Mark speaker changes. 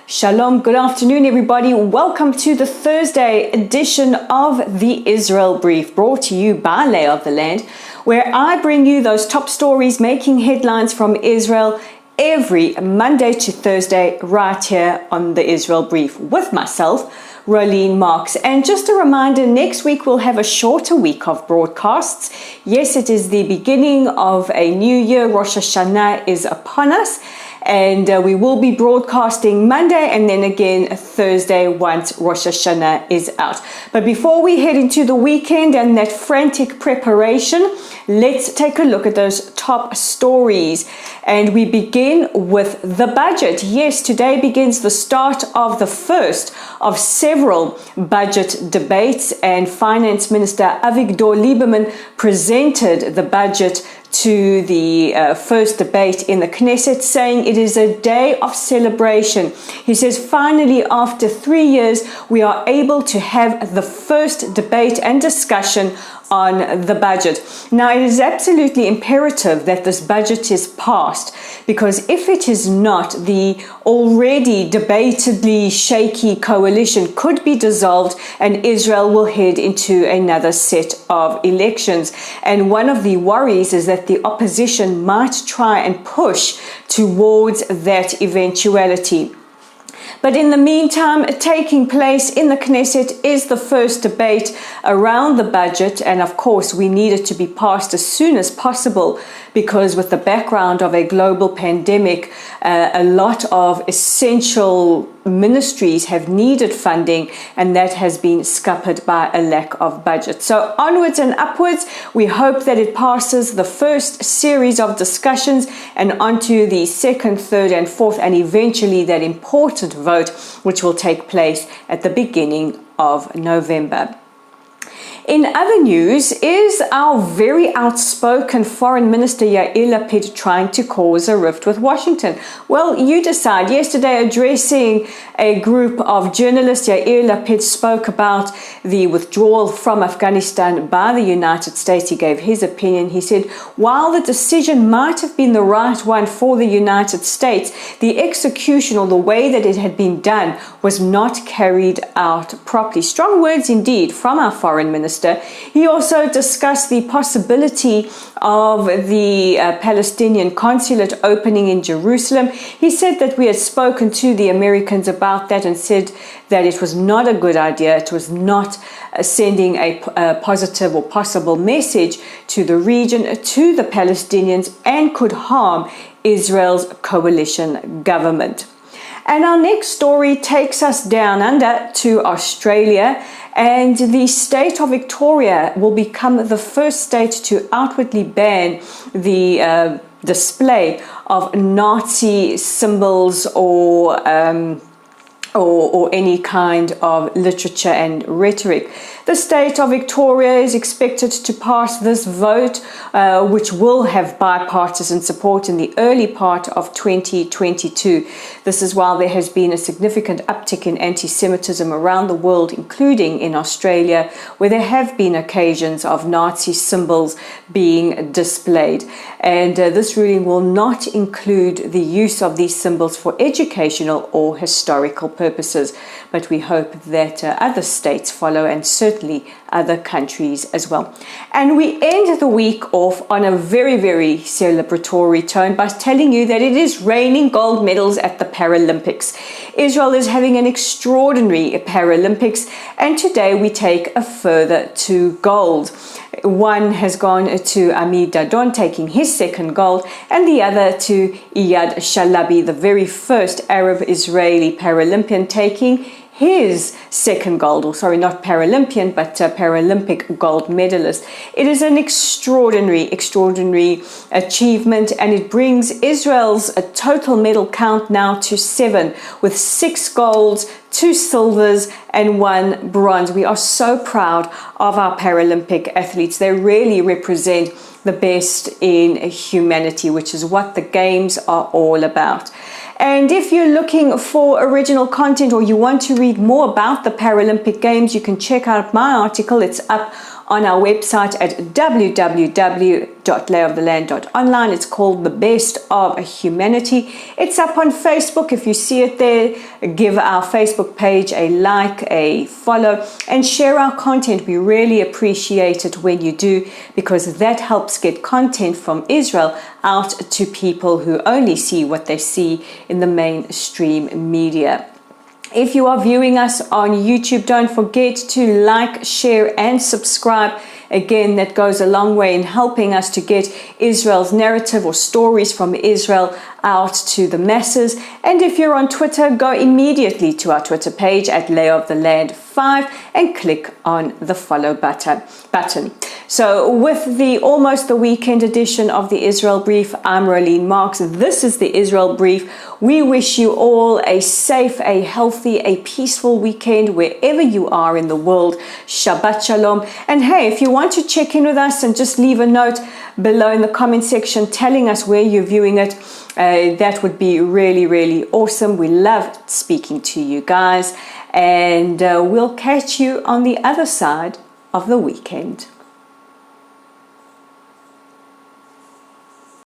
Speaker 1: Shalom, good afternoon everybody. Welcome to the Thursday edition of the Israel Brief, brought to you by Lay of the Land, where I bring you those top stories making headlines from Israel every Monday to Thursday right here on the Israel Brief with myself, Rolene Marks. And just a reminder, next week we'll have a shorter week of broadcasts. Yes, it is the beginning of a new year. Rosh Hashanah is upon us. And we will be broadcasting Monday and then again Thursday once Rosh Hashanah is out. But before we head into the weekend and that frantic preparation, let's take a look at those top stories. And we begin with the budget. Yes, today begins the start of the first of several budget debates, and Finance Minister Avigdor Lieberman presented the budget to the first debate in the Knesset, saying it is a day of celebration. He says, finally, after 3 years, we are able to have the first debate and discussion on the budget. Now, it is absolutely imperative that this budget is passed, because if it is not, the already debatedly shaky coalition could be dissolved and Israel will head into another set of elections. And one of the worries is that the opposition might try and push towards that eventuality. But in the meantime, taking place in the Knesset is the first debate around the budget. And of course, we need it to be passed as soon as possible, because with the background of a global pandemic, a lot of essential ministries have needed funding, and that has been scuppered by a lack of budget. So onwards and upwards, we hope that it passes the first series of discussions and onto the second, third and fourth, and eventually that important vote, which will take place at the beginning of November. In other news, is our very outspoken Foreign Minister Yair Lapid trying to cause a rift with Washington? Well, you decide. Yesterday, addressing a group of journalists, Yair Lapid spoke about the withdrawal from Afghanistan by the United States. He gave his opinion. He said, while the decision might have been the right one for the United States, the execution, or the way that it had been done, was not carried out properly. Strong words indeed from our Foreign Minister. He also discussed the possibility of the Palestinian consulate opening in Jerusalem. He said that we had spoken to the Americans about that and said that it was not a good idea. It was not sending a positive or possible message to the region, to the Palestinians, and could harm Israel's coalition government. And our next story takes us down under to Australia, and the state of Victoria will become the first state to outwardly ban the display of Nazi symbols or any kind of literature and rhetoric. The state of Victoria is expected to pass this vote, which will have bipartisan support in the early part of 2022. This is while there has been a significant uptick in anti-Semitism around the world, including in Australia, where there have been occasions of Nazi symbols being displayed. And this ruling will not include the use of these symbols for educational or historical purposes. But we hope that other states follow, and certainly other countries as well. And we end the week off on a very, very celebratory tone by telling you that it is raining gold medals at the Paralympics. Israel is having an extraordinary Paralympics, and today we take a further 2 gold. One has gone to Amir Dadon, taking his second gold, and the other to Iyad Shalabi, the very first Arab-Israeli Paralympian, taking his second gold, or sorry, not Paralympian, but Paralympic gold medalist. It is an extraordinary achievement, and it brings Israel's total medal count now to 7, with 6 golds, 2 silvers and 1 bronze. We are so proud of our Paralympic athletes. They really represent the best in humanity, which is what the games are all about. And if you're looking for original content, or you want to read more about the Paralympic Games, you can check out my article. It's up on our website at www.layoftheland.online. It's called The Best of Humanity. It's up on Facebook. If you see it there, give our Facebook page a like, a follow, and share our content. We really appreciate it when you do, because that helps get content from Israel out to people who only see what they see in the mainstream media. If you are viewing us on YouTube, don't forget to like, share, and subscribe. Again, that goes a long way in helping us to get Israel's narrative or stories from Israel out to the masses. And if you're on Twitter, go immediately to our Twitter page at Lay of the Land 5 and click on the follow button. So with almost the weekend edition of the Israel Brief, I'm Rolene Marks. This is the Israel Brief. We wish you all a safe, a healthy, a peaceful weekend wherever you are in the world. Shabbat Shalom. And hey, if you want to check in with us and just leave a note below in the comment section telling us where you're viewing it, that would be really, really awesome. We love speaking to you guys. And we'll catch you on the other side of the weekend.